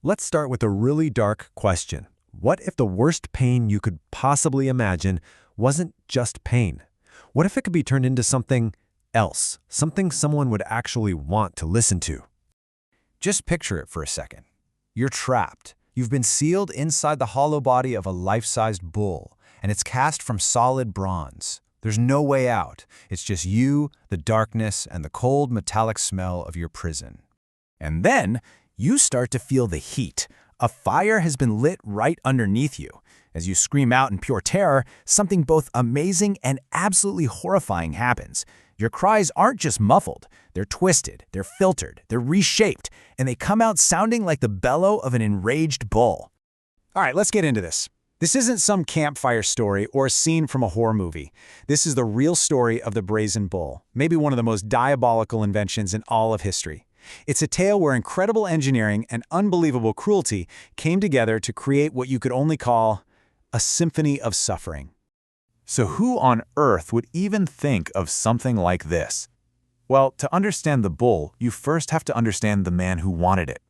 Let's start with a really dark question. What if the worst pain you could possibly imagine wasn't just pain? What if it could be turned into something else, something someone would actually want to listen to? Just picture it for a second. You're trapped. You've been sealed inside the hollow body of a life-sized bull, and it's cast from solid bronze. There's no way out. It's just you, the darkness, and the cold metallic smell of your prison. And then you start to feel the heat. A fire has been lit right underneath you. As you scream out in pure terror, something both amazing and absolutely horrifying happens. Your cries aren't just muffled. They're twisted, they're filtered, they're reshaped, and they come out sounding like the bellow of an enraged bull. All right, let's get into this. This isn't some campfire story or a scene from a horror movie. This is the real story of the Brazen Bull, maybe one of the most diabolical inventions in all of history. It's a tale where incredible engineering and unbelievable cruelty came together to create what you could only call a symphony of suffering. So who on earth would even think of something like this? Well, to understand the bull, you first have to understand the man who wanted it.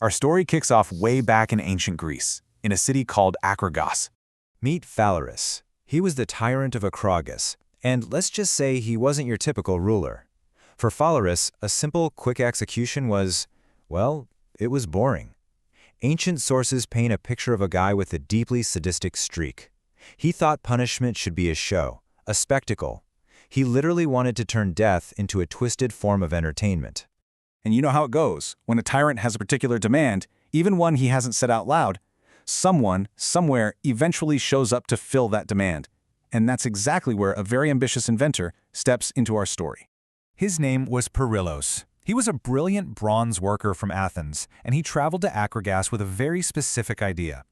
Our story kicks off way back in ancient Greece, in a city called Agony. Meet Phalaris. He was the tyrant of Acragas, and let's just say he wasn't your typical ruler. For Phalaris, a simple, quick execution was, well, it was boring. Ancient sources paint a picture of a guy with a deeply sadistic streak. He thought punishment should be a show, a spectacle. He literally wanted to turn death into a twisted form of entertainment. And you know how it goes. When a tyrant has a particular demand, even one he hasn't said out loud, someone, somewhere, eventually shows up to fill that demand. And that's exactly where a very ambitious inventor steps into our story. His name was Phalaris. He was a brilliant bronze worker from Athens, and he traveled to Acragas with a very specific idea.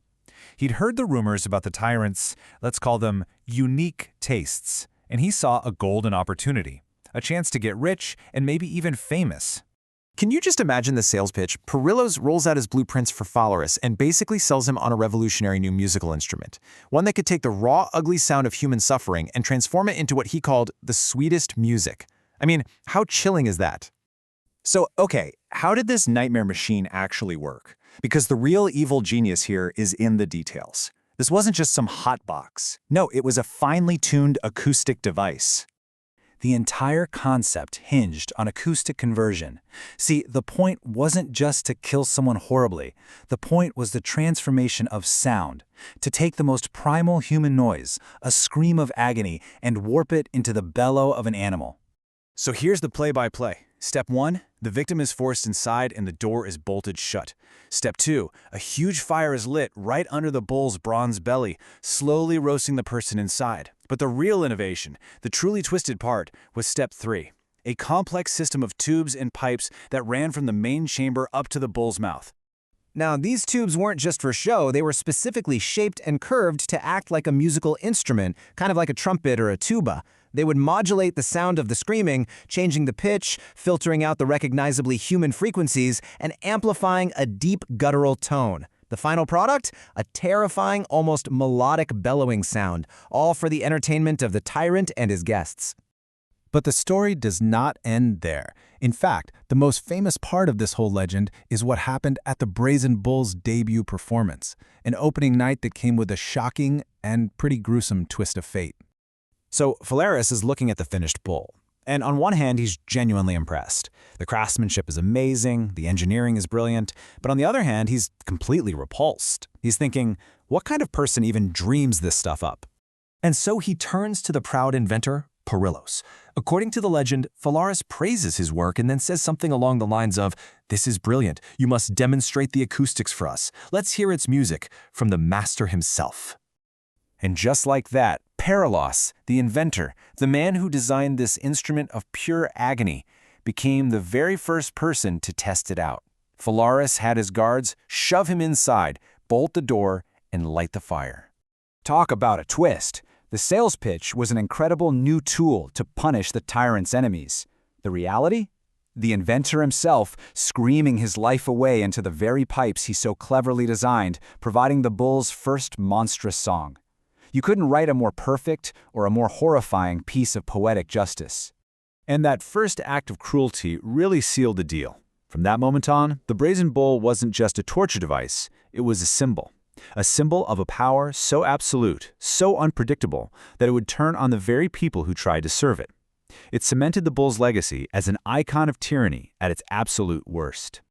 He'd heard the rumors about the tyrant's, let's call them, unique tastes, and he saw a golden opportunity, a chance to get rich and maybe even famous. Can you just imagine the sales pitch? Phalaris rolls out his blueprints for Phalaris and basically sells him on a revolutionary new musical instrument, one that could take the raw, ugly sound of human suffering and transform it into what he called the sweetest music. I mean, how chilling is that? So, okay, how did this nightmare machine actually work? Because the real evil genius here is in the details. This wasn't just some hot box. No, it was a finely tuned acoustic device. The entire concept hinged on acoustic conversion. See, the point wasn't just to kill someone horribly. The point was the transformation of sound, to take the most primal human noise, a scream of agony, and warp it into the bellow of an animal. So here's the play-by-play. Step 1, the victim is forced inside and the door is bolted shut. Step 2, a huge fire is lit right under the bull's bronze belly, slowly roasting the person inside. But the real innovation, the truly twisted part, was Step 3, a complex system of tubes and pipes that ran from the main chamber up to the bull's mouth. Now, these tubes weren't just for show, they were specifically shaped and curved to act like a musical instrument, kind of like a trumpet or a tuba. They would modulate the sound of the screaming, changing the pitch, filtering out the recognizably human frequencies, and amplifying a deep guttural tone. The final product? A terrifying, almost melodic bellowing sound, all for the entertainment of the tyrant and his guests. But the story does not end there. In fact, the most famous part of this whole legend is what happened at the Brazen Bull's debut performance, an opening night that came with a shocking and pretty gruesome twist of fate. So Phalaris is looking at the finished bull, and on one hand he's genuinely impressed. The craftsmanship is amazing, the engineering is brilliant, but on the other hand he's completely repulsed. He's thinking, what kind of person even dreams this stuff up? And so he turns to the proud inventor, Phalaris. According to the legend, Phalaris praises his work and then says something along the lines of, "This is brilliant, you must demonstrate the acoustics for us. Let's hear its music from the master himself." And just like that, Phalaris, the inventor, the man who designed this instrument of pure agony, became the very first person to test it out. Phalaris had his guards shove him inside, bolt the door, and light the fire. Talk about a twist. The sales pitch was an incredible new tool to punish the tyrant's enemies. The reality? The inventor himself screaming his life away into the very pipes he so cleverly designed, providing the bull's first monstrous song. You couldn't write a more perfect or a more horrifying piece of poetic justice. And that first act of cruelty really sealed the deal. From that moment on, the Brazen Bull wasn't just a torture device, it was a symbol of a power so absolute, so unpredictable, that it would turn on the very people who tried to serve it. It cemented the Bull's legacy as an icon of tyranny at its absolute worst.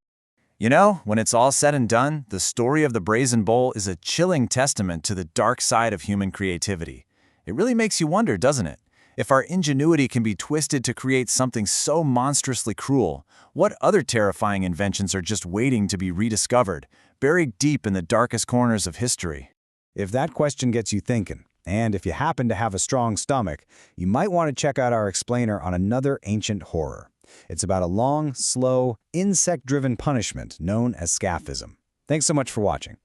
You know, when it's all said and done, the story of the Brazen Bull is a chilling testament to the dark side of human creativity. It really makes you wonder, doesn't it? If our ingenuity can be twisted to create something so monstrously cruel, what other terrifying inventions are just waiting to be rediscovered, buried deep in the darkest corners of history? If that question gets you thinking, and if you happen to have a strong stomach, you might want to check out our explainer on another ancient horror. It's about a long, slow, insect-driven punishment known as scaphism. Thanks so much for watching.